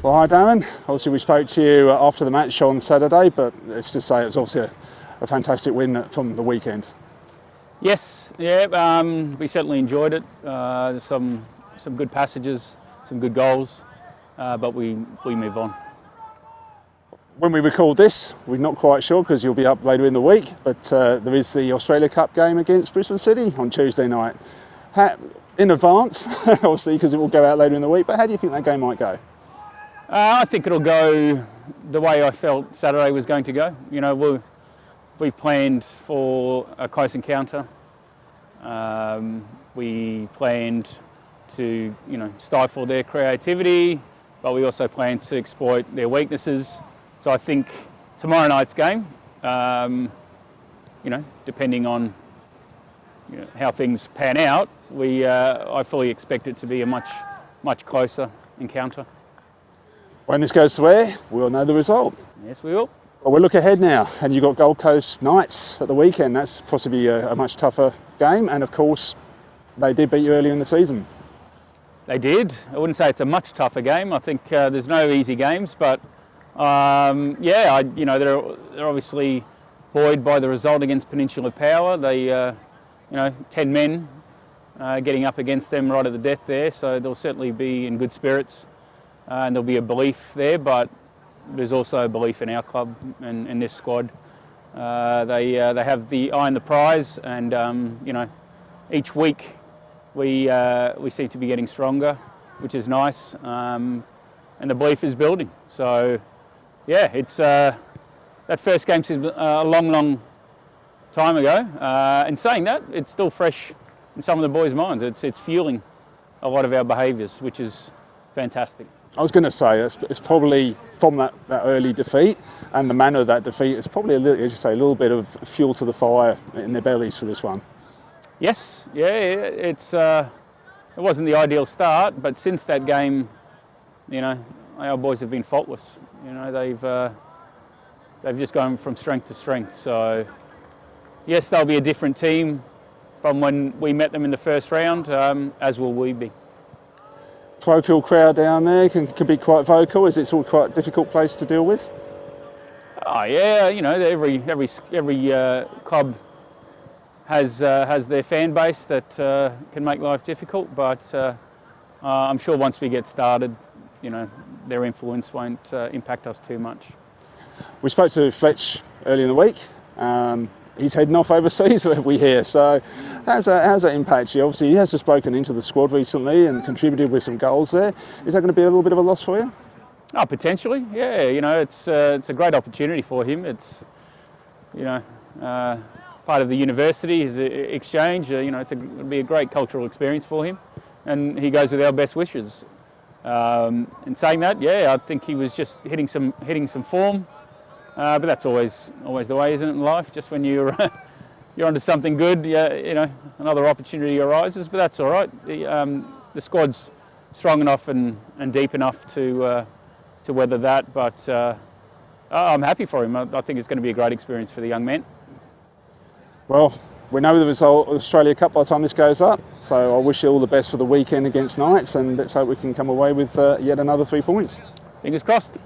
Well, hi Darren. Obviously we spoke to you after the match on Saturday, but let's just say it was obviously a fantastic win from the weekend. Yes, yeah, we certainly enjoyed it. Some good passages, some good goals, but we move on. When we record this, we're not quite sure because you'll be up later in the week, but there is the Australia Cup game against Brisbane City on Tuesday night. In advance, obviously, because it will go out later in the week, but how do you think that game might go? I think it'll go the way I felt Saturday was going to go. You know, we planned for a close encounter. We planned to, stifle their creativity, but we also planned to exploit their weaknesses. So I think tomorrow night's game, depending on how things pan out, I fully expect it to be a much closer encounter. When this goes to air, we'll know the result. Yes, we will. Well, we'll look ahead now, and you've got Gold Coast Knights at the weekend. That's possibly a much tougher game, and of course, they did beat you earlier in the season. They did. I wouldn't say it's a much tougher game. I think there's no easy games, but they're obviously buoyed by the result against Peninsula Power. They, 10 men getting up against them right at the death there, so they'll certainly be in good spirits. And there'll be a belief there, but there's also a belief in our club and in this squad. They have the eye on the prize, and each week we seem to be getting stronger, which is nice, and the belief is building. So, yeah, it's that first game seems a long time ago. And saying that, it's still fresh in some of the boys' minds. It's fueling a lot of our behaviours, which is fantastic. I was going to say it's probably from that early defeat and the manner of that defeat. It's probably a little bit of fuel to the fire in their bellies for this one. Yes, yeah, it wasn't the ideal start, but since that game, our boys have been faultless. They've just gone from strength to strength. So yes, they'll be a different team from when we met them in the first round, as will we be. Vocal crowd down there can be quite vocal. Is it sort of quite a difficult place to deal with? Oh yeah, every club has their fan base that can make life difficult, but I'm sure once we get started, their influence won't impact us too much. We spoke to Fletch earlier in the week. He's heading off overseas, we hear. So how's that impact you? Obviously, he has just broken into the squad recently and contributed with some goals there. Is that going to be a little bit of a loss for you? Oh, potentially, yeah. It's a great opportunity for him. It's, part of the university, his exchange. It'll be a great cultural experience for him, and he goes with our best wishes. In saying that, yeah, I think he was just hitting some form. But that's always the way, isn't it, in life? Just when you're onto something good, another opportunity arises. But that's all right. The squad's strong enough and deep enough to weather that. But I'm happy for him. I think it's going to be a great experience for the young man. Well, we know the result of the Australia Cup by the time this goes up. So I wish you all the best for the weekend against Knights, and let's hope we can come away with yet another 3 points. Fingers crossed.